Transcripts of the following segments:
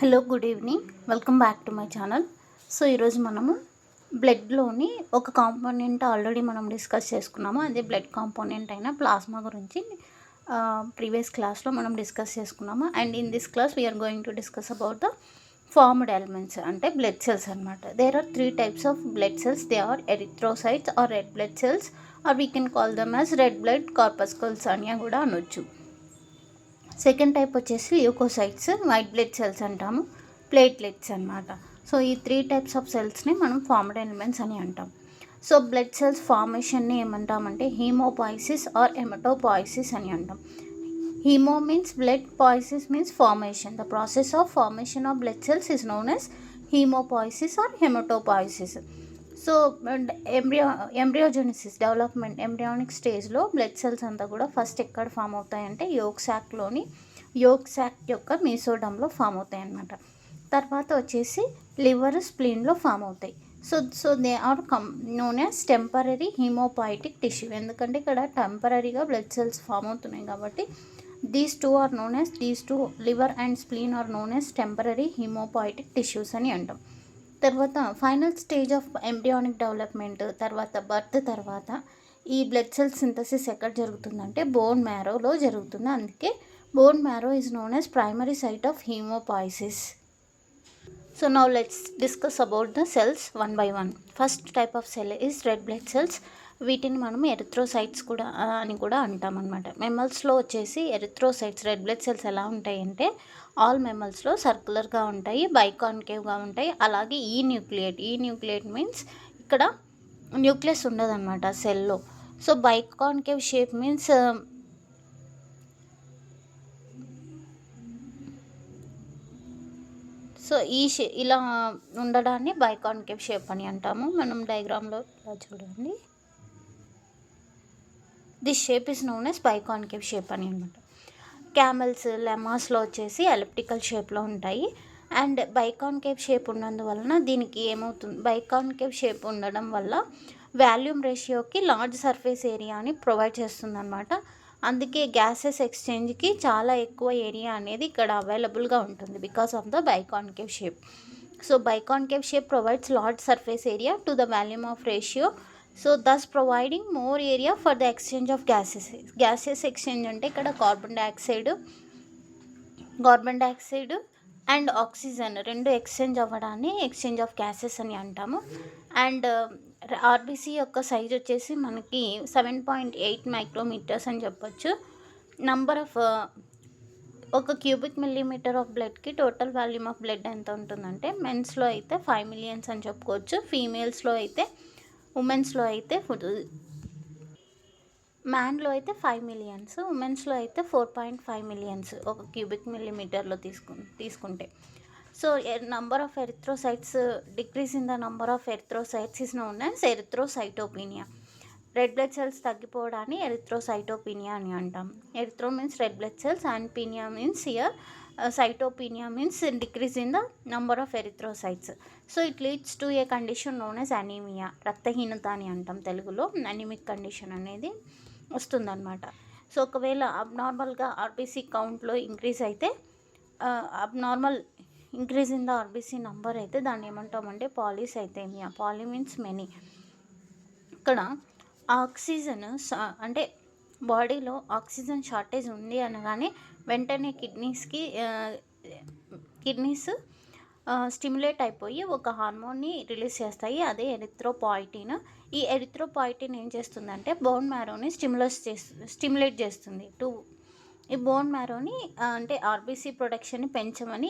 Hello, good evening. Welcome back to my channel. So ఈరోజు మనము బ్లడ్లోని ఒక కాంపోనెంట్ ఆల్రెడీ మనం డిస్కస్ చేసుకున్నాము. అదే బ్లడ్ కాంపోనెంట్ అయిన ప్లాస్మా గురించి ప్రీవియస్ క్లాస్లో మనం డిస్కస్ చేసుకున్నాము. And in this class we are going to discuss about the formed elements, అంటే బ్లడ్ సెల్స్ అనమాట. There are 3 types of blood cells. They are erythrocytes or red blood cells, or we can call them as red blood corpuscles అని కూడా అనొచ్చు. Second type వచ్చేసి leucocytes, white blood cells అంటాము, platelets అనమాట. So ఈ 3 types of సెల్స్ని మనం formed elements అని అంటాం. సో బ్లడ్ సెల్స్ ఫార్మేషన్ని ఏమంటామంటే హీమోపాయిసిస్ ఆర్ హెమటోపాయిసిస్ అని అంటాం. Hemo means blood, poiesis means formation. The process of formation of blood cells is known as hemopoiesis or hematopoiesis. So embryogenesis, development, embryonic స్టేజ్లో blood cells అంతా కూడా first ఎక్కడ form అవుతాయంటే yoke sack యొక్క మీసోడమ్లో form అవుతాయి అన్నమాట. తర్వాత వచ్చేసి లివర్, స్ప్లీన్లో ఫామ్ అవుతాయి. So they are known as temporary hemopoietic tissue. ఎందుకంటే ఇక్కడ టెంపరీగా బ్లడ్ సెల్స్ ఫామ్ అవుతున్నాయి కాబట్టి these two liver and spleen are known as temporary hemopoietic tissues అని అంటాం. తర్వాత final stage of embryonic development, తర్వాత బర్త్ తర్వాత ఈ బ్లడ్ సెల్ సింథసిస్ ఎక్కడ జరుగుతుందంటే బోన్ మ్యారోలో జరుగుతుంది. అందుకే bone marrow is known as primary site of hemopoiesis. So now let's discuss about the cells one by one. First type of cell is red blood cells. వీటిని మనం erythrocytes కూడా అని కూడా అంటాం అనమాట. మెమల్స్లో వచ్చేసి ఎరిథ్రోసైట్స్, రెడ్ బ్లడ్ సెల్స్ ఎలా ఉంటాయంటే ఆల్ మెమల్స్లో సర్కులర్గా ఉంటాయి, బైకాన్కేవ్గా ఉంటాయి. అలాగే ఈ న్యూక్లియేట్ మీన్స్ ఇక్కడ న్యూక్లియస్ ఉండదన్నమాట సెల్లో. So biconcave shape means so ఇలా ఉండడాన్ని బైకాన్కేవ్ షేప్ అని అంటాము. మనం డయాగ్రామ్లో ఇలా చూడండి, this shape is known as biconcave shape అని అనమాట. క్యామెల్స్, లెమాస్లో వచ్చేసి ఎలిప్టికల్ షేప్లో ఉంటాయి. అండ్ బైకాన్కేవ్ షేప్ ఉన్నందువలన దీనికి ఏమవుతుంది, బైకాన్కేవ్ షేప్ ఉండడం వల్ల వాల్యూమ్ రేషియోకి లార్జ్ సర్ఫేస్ ఏరియాని ప్రొవైడ్ చేస్తుంది అనమాట. అందుకే గ్యాసెస్ ఎక్స్చేంజ్కి చాలా ఎక్కువ ఏరియా అనేది ఇక్కడ అవైలబుల్గా ఉంటుంది because of the biconcave shape. So biconcave shape provides large surface area to the volume of ratio, so thus providing more area for the exchange of gases exchange అంటే ఇక్కడ కార్బన్ డైఆక్సైడ్ అండ్ ఆక్సిజన్ రెండు exchange అవ్వడాన్ని exchange of gases అని అంటాము. And RBC యొక్క size వచ్చేసి మనకి 7.8 micrometers అని చెప్పొచ్చు. నంబర్ ఆఫ్ ఒక క్యూబిక్ మిల్లీమీటర్ ఆఫ్ బ్లడ్కి టోటల్ వాల్యూమ్ ఆఫ్ బ్లడ్ ఎంత ఉంటుందంటే మెన్స్లో అయితే 5 millions అని చెప్పుకోవచ్చు, ఫీమేల్స్లో అయితే ఉమెన్స్లో అయితే మ్యాన్లో అయితే 5 millions, ఉమెన్స్లో అయితే 4.5 millions ఒక క్యూబిక్ మిల్లీమీటర్లో తీసుకుంటే. So number of erythrocytes, decrease in the number of erythrocytes is known as erythrocytopenia. Red blood cells తగ్గిపోవడాన్ని ఎరిథ్రోసైటోపీనియా అని అంటాం. Erythro means red blood cells and penia means here cytopenia means decrease in the number of erythrocytes. So it leads to a condition known as anemia, రక్తహీనత అని అంటాం తెలుగులో. Anaemic condition అనేది వస్తుందన్నమాట. So ఒకవేళ అబ్నార్మల్గా ఆర్బీసీ కౌంట్లో ఇంక్రీజ్ అయితే, abnormal increase in the RBC number అయితే దాన్ని ఏమంటామంటే పాలీసైథేమియా. Poly means many. ఇక్కడ ఆక్సిజన్ అంటే బాడీలో ఆక్సిజన్ షార్టేజ్ ఉంది అనగానే వెంటనే కిడ్నీస్ స్టిమ్యులేట్ అయిపోయి ఒక హార్మోన్ని రిలీజ్ చేస్తాయి, అదే ఎరిథ్రోపాయిటిన్. ఈ ఎరిథ్రోపాయిటిన్ ఏం చేస్తుందంటే బోన్ మ్యారోని స్టిమ్యులేట్ చేస్తుంది. ఈ బోన్ మ్యారోని అంటే ఆర్బీసీ ప్రొడక్షన్ని పెంచమని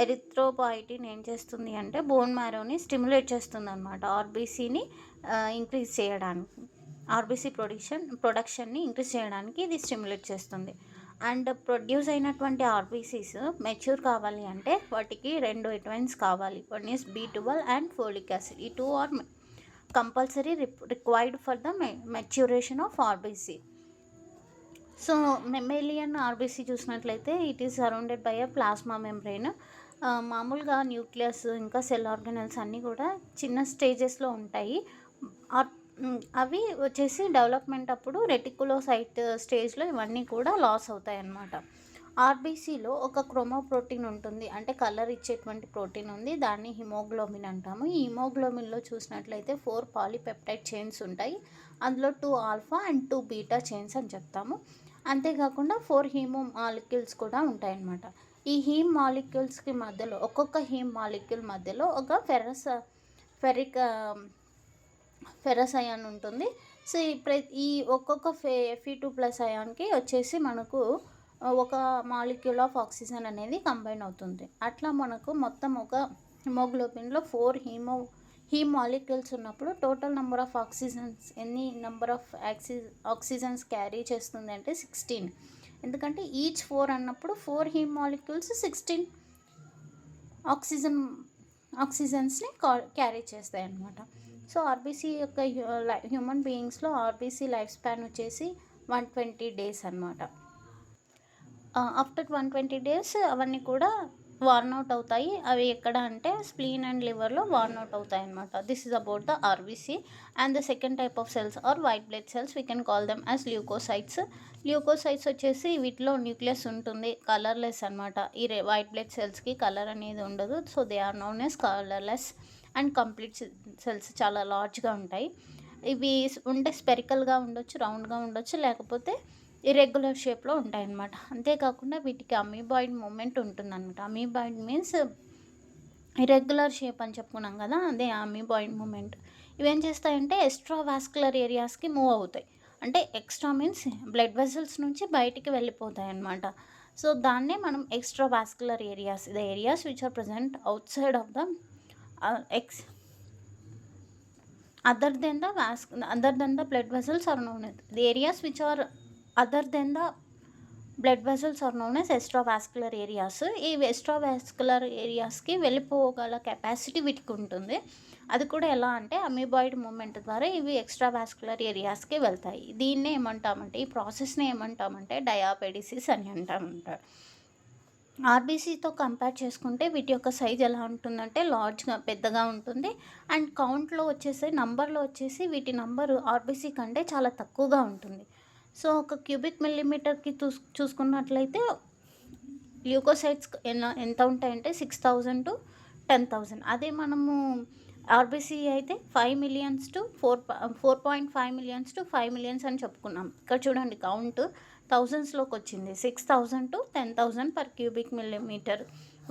ఎరిథ్రోపాయిటిన్ ఏం చేస్తుంది అంటే బోన్ మ్యారోని స్టిమ్యులేట్ చేస్తుంది అనమాట, ఆర్బీసీని ఇంక్రీజ్ చేయడానికి, ఆర్బీసీ ప్రొడక్షన్ని ఇంక్రీజ్ చేయడానికి ఇది స్టిమ్యులేట్ చేస్తుంది. అండ్ ప్రొడ్యూస్ అయినటువంటి ఆర్బీసీస్ మెచ్యూర్ కావాలి అంటే వాటికి 2 విటమిన్స్ కావాలి. One is B12 and folic acid. ఈ 2 are compulsory required for the maturation of RBC. So mammalian RBC చూసినట్లయితే it is surrounded by a plasma membrane. మామూలుగా న్యూక్లియస్ ఇంకా సెల్ ఆర్గనల్స్ అన్నీ కూడా చిన్న స్టేజెస్లో ఉంటాయి. అవి వచ్చేసి డెవలప్మెంట్ అప్పుడు రెటికులోసైట్ స్టేజ్లో ఇవన్నీ కూడా లాస్ అవుతాయన్నమాట. ఆర్బీసీలో ఒక క్రోమోప్రోటీన్ ఉంటుంది, అంటే కలర్ ఇచ్చేటువంటి ప్రోటీన్ ఉంది, దాన్ని హిమోగ్లోబిన్ అంటాము. ఈ హిమోగ్లోబిన్లో చూసినట్లయితే 4 పాలీపెప్టైడ్ చైన్స్ ఉంటాయి. అందులో 2 ఆల్ఫా అండ్ 2 బీటా చైన్స్ అని చెప్తాము. అంతేకాకుండా 4 హీమో మాలిక్యూల్స్ కూడా ఉంటాయన్నమాట. ఈ హీమ్ మాలిక్యూల్స్కి మధ్యలో ఒక్కొక్క హీమ్ మాలిక్యూల్ మధ్యలో ఒక ఫెరస్ అయాన్ ఉంటుంది. సో ఈ ఒక్కొక్క Fe2+ అయాన్కి వచ్చేసి మనకు ఒక మాలిక్యూల్ ఆఫ్ ఆక్సిజన్ అనేది కంబైన్ అవుతుంది. అట్లా మనకు మొత్తం ఒక హిమోగ్లోబిన్లో 4 హీమ్ మాలిక్యూల్స్ ఉన్నప్పుడు టోటల్ నెంబర్ ఆఫ్ ఆక్సిజన్స్ ఎన్ని నెంబర్ ఆఫ్ ఆక్సిజన్స్ క్యారీ చేస్తుంది అంటే 16. ఎందుకంటే ఈచ్ 4 అన్నప్పుడు 4 హీమ్ మాలిక్యూల్స్ 16 ఆక్సిజన్స్ని క్యారీ చేస్తాయి అన్నమాట. సో ఆర్బీసీ యొక్క హ్యూమన్ బీయింగ్స్లో ఆర్బీసీ లైఫ్ స్పాన్ వచ్చేసి 120 days అనమాట. ఆఫ్టర్ 120 days అవన్నీ కూడా వార్న్ అవుట్ అవుతాయి. అవి ఎక్కడ అంటే స్ప్లీన్ అండ్ లివర్లో వార్న్ అవుట్ అవుతాయి అనమాట. This is about the RBC. And the second type of cells are white blood cells, we can call them as leucocytes. Leucocytes వచ్చేసి వీటిలో న్యూక్లియస్ ఉంటుంది, కలర్లెస్ అనమాట. ఈ వైట్ బ్లడ్ సెల్స్కి కలర్ అనేది ఉండదు. So they are known as colourless and complete cells. చాలా లార్జ్గా ఉంటాయి. ఇవి ఉంటే స్పెరికల్గా ఉండొచ్చు, రౌండ్గా ఉండొచ్చు, లేకపోతే ఇర్రెగ్యులర్ షేప్లో ఉంటాయన్నమాట. అంతేకాకుండా వీటికి అమీబాయిడ్ మూమెంట్ ఉంటుందన్నమాట. అమీబాయిడ్ మీన్స్ ఇర్రెగ్యులర్ షేప్ అని చెప్పుకున్నాం కదా, అదే అమీబాయిడ్ మూమెంట్. ఇవేం చేస్తాయంటే ఎక్స్ట్రా వాస్కులర్ ఏరియాస్కి మూవ్ అవుతాయి. అంటే ఎక్స్ట్రా మీన్స్ బ్లడ్ వెసల్స్ నుంచి బయటికి వెళ్ళిపోతాయి అన్నమాట. సో దాన్నే మనం extra vascular areas, the areas which are present outside of the other than the blood vessels are known as the areas which are other than the blood vessels are known as extravascular areas. ఈ extravascular ఏరియాస్కి వెళ్ళిపోగల capacity వీటికి ఉంటుంది. అది కూడా ఎలా అంటే amoeboid moment ద్వారా ఇవి ఎక్స్ట్రావాస్కులర్ ఏరియాస్కి వెళ్తాయి. దీన్నే ఏమంటామంటే, ఈ ప్రాసెస్ని ఏమంటామంటే డయాపెడిసిస్ అని అంటామంటారు. ఆర్బీసీతో కంపేర్ చేసుకుంటే వీటి యొక్క సైజ్ ఎలా ఉంటుందంటే లార్జ్గా, పెద్దగా ఉంటుంది. అండ్ కౌంట్లో వచ్చేసి, నంబర్లో వచ్చేసి వీటి నంబరు ఆర్బీసీ కంటే చాలా తక్కువగా ఉంటుంది. సో ఒక క్యూబిక్ మిల్లీమీటర్కి చూసుకున్నట్లయితే ల్యూకోసైట్స్ ఎంత ఉంటాయంటే 6,000 to 10,000. అదే మనము ఆర్బీసీ అయితే 5 millions to 4.5 millions to 5 millions అని చెప్పుకున్నాం. ఇక్కడ చూడండి కౌంట్ థౌజండ్స్లోకి వచ్చింది. 6,000 to 10,000 per cubic millimeter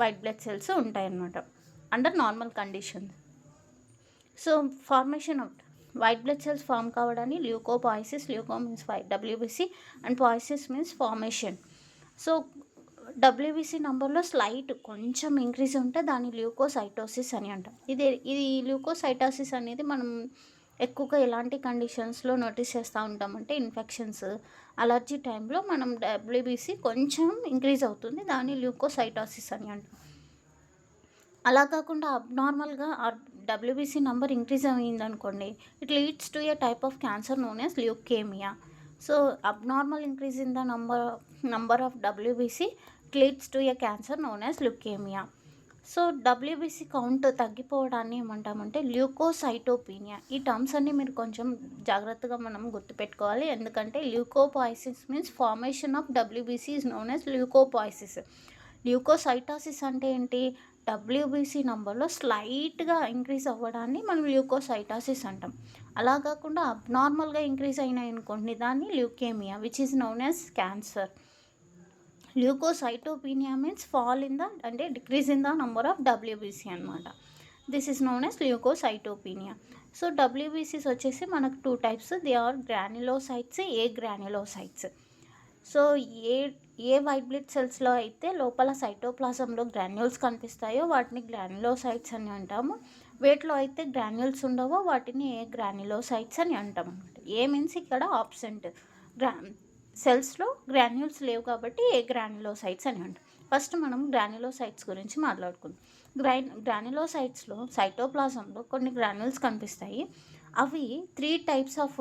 white blood cells ఉంటాయన్నమాట under normal conditions. So formation of white blood cells form కావడాన్ని leukopoiesis, leuko means WBC and poiesis means formation. So WBC నంబర్లో slight కొంచెం increase ఉంటే దాన్ని ల్యూకోసైటోసిస్ అని అంటాం. ఇది ల్యూకోసైటోసిస్ అనేది మనం ఎక్కువగా ఎలాంటి కండిషన్స్లో నోటీస్ చేస్తూ ఉంటామంటే ఇన్ఫెక్షన్స్, అలర్జీ టైంలో మనం WBC కొంచెం ఇంక్రీజ్ అవుతుంది, దాన్ని ల్యూకోసైటోసిస్ అని అంటాం. అలా కాకుండా అబ్నార్మల్గా WBC నంబర్ ఇంక్రీజ్ అయ్యిందనుకోండి, it leads to a type of cancer known as leukemia. So abnormal increase in the number of WBC it leads to a cancer known as leukemia. So WBC count తగ్గిపోవడాన్ని ఏమంటామంటే leukocytopenia. ఈ terms అన్నీ మీరు కొంచెం జాగ్రత్తగా మనం గుర్తుపెట్టుకోవాలి. ఎందుకంటే leukopoiesis means formation of WBC is known as leukopoiesis. Leukocytosis అంటే ఏంటి, WBC నంబర్లో స్లైట్గా ఇంక్రీజ్ అవ్వడాన్ని మనం ల్యూకోసైటోసిస్ అంటాం. అలా కాకుండా అబ్నార్మల్గా ఇంక్రీజ్ అయినాయి అనుకోండి, దాన్ని leukemia which is known as cancer. Leukocytopenia means fall in the అంటే decrease in the number of WBC అనమాట. This is known as leukocytopenia. So WBCస్ వచ్చేసి మనకు 2 types. They are granulocytes, agranulocytes. So ఏ white blood సెల్స్లో అయితే లోపల సైటోప్లాజంలో granules కనిపిస్తాయో వాటిని గ్రాన్యులోసైట్స్ అని అంటాము. వీటిలో అయితే గ్రాన్యూల్స్ ఉండవో వాటిని ఏ గ్రాన్యులోసైట్స్ అని అంటాం అనమాట. ఏ మీన్స్ ఇక్కడ ఆబ్సెంట్, సెల్స్లో గ్రాన్యూల్స్ లేవు కాబట్టి ఏ గ్రాన్యులోసైట్స్ అని అంటాం. ఫస్ట్ మనం గ్రాన్యులోసైట్స్ గురించి మాట్లాడుకుందాం. గ్రాన్యులోసైట్స్లో సైటోప్లాజంలో కొన్ని గ్రాన్యూల్స్ కనిపిస్తాయి. అవి 3 types ఆఫ్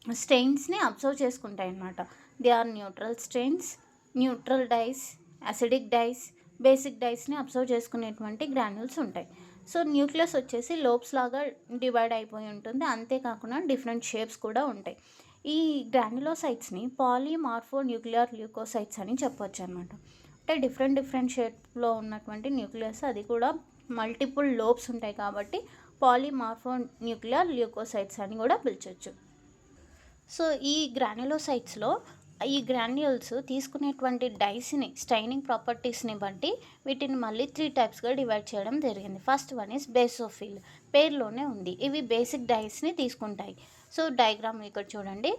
స్టెయిన్స్ని అబ్జర్వ్ చేసుకుంటాయి అన్నమాట. They are neutral stains, neutral dyes, acidic dyes, basic డైస్ని అబ్జర్వ్ చేసుకునేటువంటి గ్రాన్యూల్స్ ఉంటాయి. సో న్యూక్లియస్ వచ్చేసి లోబ్స్ లాగా డివైడ్ అయిపోయి ఉంటుంది. అంతేకాకుండా డిఫరెంట్ షేప్స్ కూడా ఉంటాయి. ఈ గ్రాన్యులోసైట్స్ని పాలీమార్ఫో న్యూక్లియర్ ల్యూకోసైట్స్ అని చెప్పొచ్చు అనమాట. అంటే డిఫరెంట్ షేప్లో ఉన్నటువంటి న్యూక్లియస్, అది కూడా మల్టిపుల్ లోబ్స్ ఉంటాయి కాబట్టి పాలీమార్ఫో న్యూక్లియర్ ల్యూకోసైట్స్ అని కూడా పిలిచొచ్చు. సో ఈ గ్రాన్యులోసైట్స్లో ఈ గ్రాన్యూల్స్ తీసుకునేటువంటి డైస్ని స్టైనింగ్ ప్రాపర్టీస్ని బట్టి వీటిని మళ్ళీ 3 టైప్స్గా డివైడ్ చేయడం జరిగింది. ఫస్ట్ వన్ ఈస్ బేసోఫిల్, పేరులోనే ఉంది. ఇవి బేసిక్ డైస్ని తీసుకుంటాయి. సో డయాగ్రామ్ ఇక్కడ చూడండి.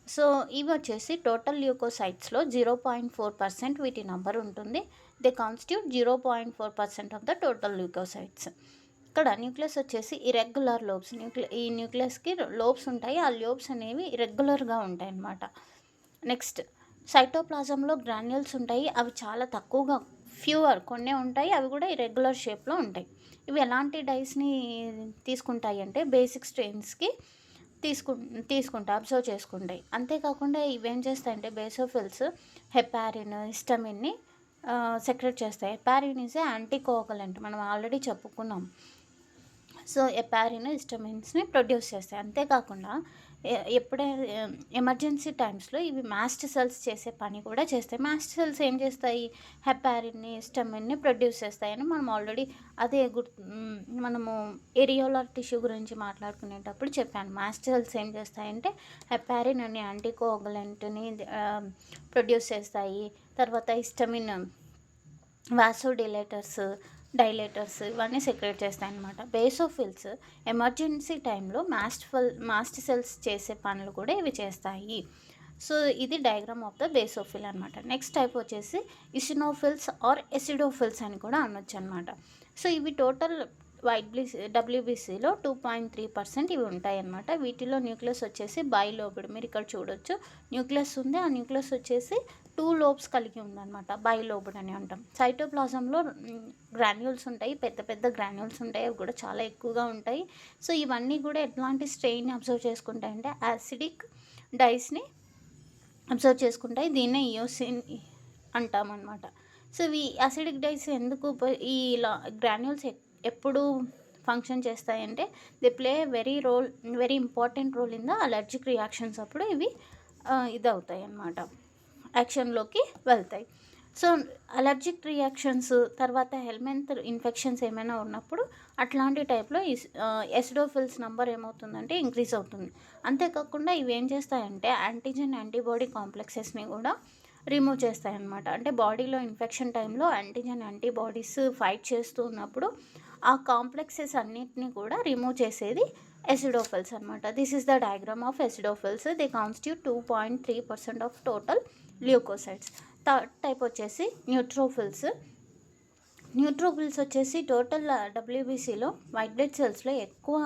సో ఇవి వచ్చేసి టోటల్ ల్యూకోసైట్స్లో 0.4% వీటి నంబర్ ఉంటుంది. They constitute 0.4% of the total leucocytes. ఇక్కడ న్యూక్లియస్ వచ్చేసి ఇరెగ్యులర్ లోబ్స్. ఈ న్యూక్లియస్కి లోబ్స్ ఉంటాయి. ఆ లోబ్స్ అనేవి ఇరెగ్యులర్గా ఉంటాయి అన్నమాట. నెక్స్ట్ సైటోప్లాజంలో గ్రాన్యూల్స్ ఉంటాయి. అవి చాలా తక్కువగా, ఫ్యూవర్ కొన్నే ఉంటాయి. అవి కూడా ఇరెగ్యులర్ షేప్లో ఉంటాయి. ఇవి ఎలాంటి డైస్ని తీసుకుంటాయి అంటే బేసిక్ స్ట్రెయిన్స్కి తీసుకుంటాయి, అబ్జర్వ్ చేసుకుంటాయి. అంతేకాకుండా ఇవేం చేస్తాయంటే బేసోఫిల్స్ హెపారిన్, హిస్టమిన్ని సెక్రెట్ చేస్తాయి. హెపారిన్ ఈజ్ యాంటీకోగలెంట్, మనం ఆల్రెడీ చెప్పుకున్నాం. సో హెపారిన్ హిస్టమిన్స్ని ప్రొడ్యూస్ చేస్తాయి. అంతేకాకుండా ఎప్పుడైనా ఎమర్జెన్సీ టైమ్స్లో ఇవి మాస్ట్ సెల్స్ చేసే పని కూడా చేస్తాయి. మాస్ట్ సెల్స్ ఏం చేస్తాయి? హెపారిన్ని, హిస్టమిన్ని ప్రొడ్యూస్ చేస్తాయని మనం ఆల్రెడీ మనము ఏరియోలర్ టిష్యూ గురించి మాట్లాడుకునేటప్పుడు చెప్పాను. మాస్ట్ సెల్స్ ఏం చేస్తాయంటే హెపారిన్ అనే యాంటీకోగులెంట్ని ప్రొడ్యూస్ చేస్తాయి. తర్వాత హిస్టమిన్ డైలేటర్స్ ఇవన్నీ సెక్రెట్ చేస్తాయి అన్నమాట. బేసోఫిల్స్ ఎమర్జెన్సీ టైంలో మాస్ట్ సెల్స్ చేసే పనులు కూడా ఇవి చేస్తాయి. సో ఇది డయాగ్రామ్ ఆఫ్ ద బేసోఫిల్ అనమాట. నెక్స్ట్ టైప్ వచ్చేసి ఇసినోఫిల్స్ ఆర్ ఎసిడోఫిల్స్ అని కూడా అనొచ్చు అనమాట. సో ఇవి టోటల్ WBCలో 2.3% ఇవి ఉంటాయి అన్నమాట. వీటిలో న్యూక్లియస్ వచ్చేసి బైలోబ్డ్, మీరు ఇక్కడ చూడొచ్చు న్యూక్లియస్ ఉంది. ఆ న్యూక్లియస్ వచ్చేసి 2 లోబ్స్ కలిగి ఉందన్నమాట. బైలోబ్డ్ అని అంటాం. సైటోప్లాజంలో గ్రాన్యూల్స్ ఉంటాయి, పెద్ద గ్రాన్యూల్స్ ఉంటాయి. అవి కూడా చాలా ఎక్కువగా ఉంటాయి. సో ఇవన్నీ కూడా ఎట్లాంటి స్ట్రెయిన్ అబ్జర్వ్ చేసుకుంటాయంటే యాసిడిక్ డైస్ని అబ్జర్వ్ చేసుకుంటాయి. దీన్నే ఇయోసిన్ అంటామన్నమాట. సో ఈ యాసిడిక్ డైస్ ఎందుకు ఈ గ్రాన్యూల్స్ ఎప్పుడు ఫంక్షన్ చేస్తాయంటే they play very important role in the allergic reactions. అప్పుడు ఇవి ఇది అవుతాయి అన్నమాట, యాక్షన్లోకి వెళ్తాయి. సో అలర్జిక్ రియాక్షన్స్ తర్వాత హెల్మెంత్ ఇన్ఫెక్షన్స్ ఏమైనా ఉన్నప్పుడు అట్లాంటి టైప్లో ఎసిడోఫిల్స్ నెంబర్ ఏమవుతుందంటే ఇంక్రీజ్ అవుతుంది. అంతేకాకుండా ఇవి ఏం చేస్తాయంటే యాంటీబాడీ కాంప్లెక్సెస్ని కూడా రిమూవ్ చేస్తాయన్నమాట. అంటే బాడీలో ఇన్ఫెక్షన్ టైంలో యాంటీబాడీస్ ఫైట్ చేస్తూ ఉన్నప్పుడు ఆ కాంప్లెక్సెస్ అన్నిటిని కూడా రిమూవ్ చేసేది ఎసిడోఫిల్స్ అనమాట. This is the diagram of acidophils. They constitute 2.3% of total leucocytes. Third type వచ్చేసి న్యూట్రోఫిల్స్ వచ్చేసి టోటల్ WBCలో వైట్ బ్లడ్ సెల్స్లో ఎక్కువ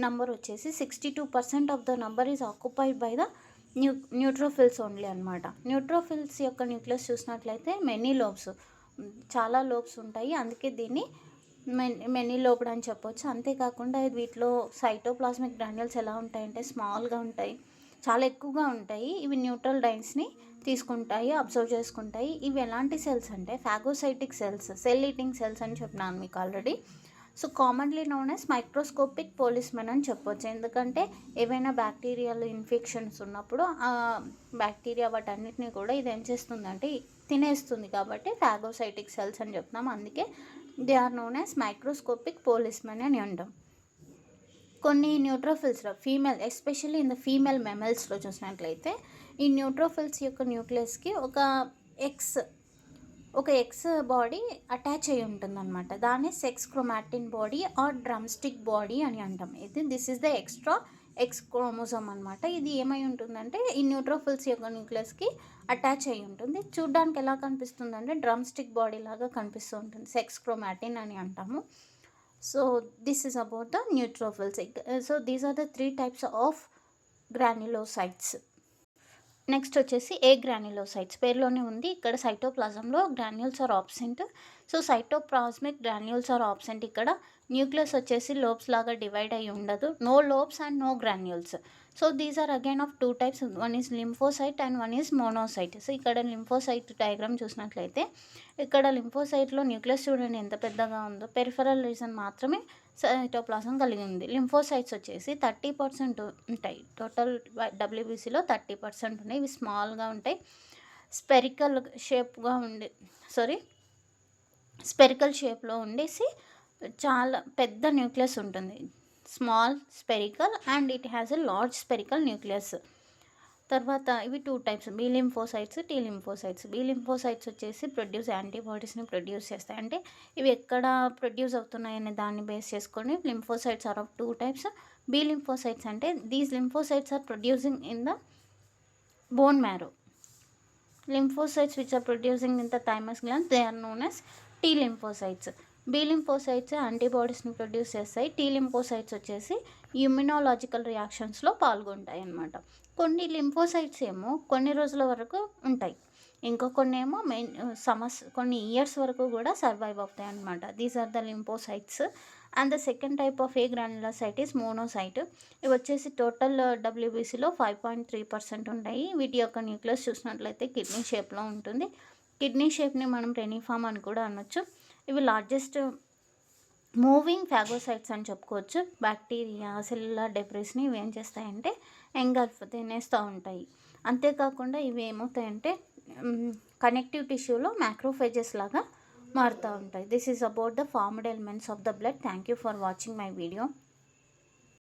నంబర్ వచ్చేసి 62% of the number is occupied by the neutrophils only అనమాట. న్యూట్రోఫిల్స్ యొక్క న్యూక్లియస్ చూసినట్లయితే చాలా లోబ్స్ ఉంటాయి. అందుకే దీన్ని మెనీ లోబ్డ్ అని చెప్పొచ్చు. అంతేకాకుండా వీటిలో సైటోప్లాస్మిక్ గ్రాన్యూల్స్ ఎలా ఉంటాయంటే స్మాల్గా ఉంటాయి, చాలా ఎక్కువగా ఉంటాయి. ఇవి న్యూట్రల్ డైన్స్ని తీసుకుంటాయి, అబ్జర్వ్ చేసుకుంటాయి. ఇవి ఎలాంటి సెల్స్ అంటే phagocytic cells, cell eating cells అని చెప్పినాను మీకు already. So commonly known as microscopic policemen అని చెప్పొచ్చు. ఎందుకంటే ఏవైనా బ్యాక్టీరియల్ ఇన్ఫెక్షన్స్ ఉన్నప్పుడు ఆ బ్యాక్టీరియా వాటన్నిటిని కూడా ఇది ఏం చేస్తుందంటే తినేస్తుంది, కాబట్టి ఫాగోసైటిక్ సెల్స్ అని చెప్తున్నాం. అందుకే they are known as microscopic policemen అని అంటాం. కొన్ని న్యూట్రోఫిల్స్లో ఎస్పెషల్లీ ఇన్ ద ఫీమేల్ మెమల్స్లో చూసినట్లయితే ఈ న్యూట్రోఫిల్స్ యొక్క న్యూక్లియస్కి ఒక ఎక్స్ బాడీ అటాచ్ అయి ఉంటుందన్నమాట. దాన్ని sex chromatin body or drumstick body అని అంటాం. This is the X chromosome అనమాట. ఇది ఏమై ఉంటుందంటే ఈ న్యూట్రోఫిల్స్ యొక్క న్యూక్లియస్కి అటాచ్ అయి ఉంటుంది. చూడ్డానికి ఎలా కనిపిస్తుంది అంటే డ్రమ్స్టిక్ బాడీ లాగా కనిపిస్తూ ఉంటుంది. సెక్స్ క్రోమాటిన్ అని అంటాము. So this is about the neutrophils. So these are the 3 types of granulocytes. Next వచ్చేసి గ్రాన్యులోసైట్స్, పేరులోనే ఉంది. ఇక్కడ సైటోప్లాజంలో granules are absent. So cytoplasmic granules are absent. ఇక్కడ న్యూక్లియస్ వచ్చేసి లోబ్స్ లాగా డివైడ్ అయ్యి ఉండదు. No lobes and no granules. So these are again of 2 types. One is lymphocyte and one is monocyte. So ఇక్కడ లింఫోసైట్ డయాగ్రామ్ చూసినట్లయితే ఇక్కడ లింఫోసైట్లో nucleus చూడండి ఎంత పెద్దగా ఉందో. పెరిఫెరల్ రీజన్ మాత్రమే సైటోప్లాజం కలిగి ఉంది. లింఫోసైట్స్ వచ్చేసి 30% ఉంటాయి. టోటల్ డబ్ల్యూబీసీలో 30% ఉన్నాయి. ఇవి స్మాల్గా ఉంటాయి. స్పెరికల్ షేప్గా ఉండే స్పెరికల్ షేప్లో ఉండేసి చాలా పెద్ద న్యూక్లియస్ ఉంటుంది. Small spherical and it has a large spherical nucleus. తర్వాత ఇవి 2 types, B lymphocytes, T lymphocytes. B lymphocytes వచ్చేసి యాంటీబాడీస్ని ప్రొడ్యూస్ చేస్తాయి. అంటే ఇవి ఎక్కడ ప్రొడ్యూస్ అవుతున్నాయనే దాన్ని బేస్ చేసుకొని lymphocytes are of 2 types. B lymphocytes అంటే these lymphocytes are producing in the bone marrow. Lymphocytes which are producing in the thymus gland, they are known as T lymphocytes. B lymphocytes యాంటీబాడీస్ని produce చేస్తాయి. T lymphocytes వచ్చేసి immunological రియాక్షన్స్లో పాల్గొంటాయి అన్నమాట. కొన్ని lymphocytes ఏమో కొన్ని రోజుల వరకు ఉంటాయి, ఇంకా కొన్ని ఏమో కొన్ని ఇయర్స్ వరకు కూడా సర్వైవ్ అవుతాయి అన్నమాట. These are the lymphocytes. And the second type of a granulocyte is monocyte. ఇవి వచ్చేసి టోటల్ డబ్ల్యూబీసీలో 5.3% ఉంటాయి. వీటి యొక్క న్యూక్లియస్ చూసినట్లయితే కిడ్నీ షేప్లో ఉంటుంది. కిడ్నీ షేప్ని మనం రెనిఫామ్ అని కూడా అనొచ్చు. ఇవి లార్జెస్ట్ మూవింగ్ ఫాగోసైట్స్ అని చెప్పుకోవచ్చు. బ్యాక్టీరియా, సెల్యులర్ డెబ్రిస్ని ఇవి ఏం చేస్తాయంటే ఎంగల్ఫ్ తినేస్తూ ఉంటాయి. అంతేకాకుండా ఇవి ఏమవుతాయంటే కనెక్టివ్ టిష్యూలో మ్యాక్రోఫేజెస్ లాగా మారుతూ ఉంటాయి. This is about the formed elements of the blood. Thank you for watching my video.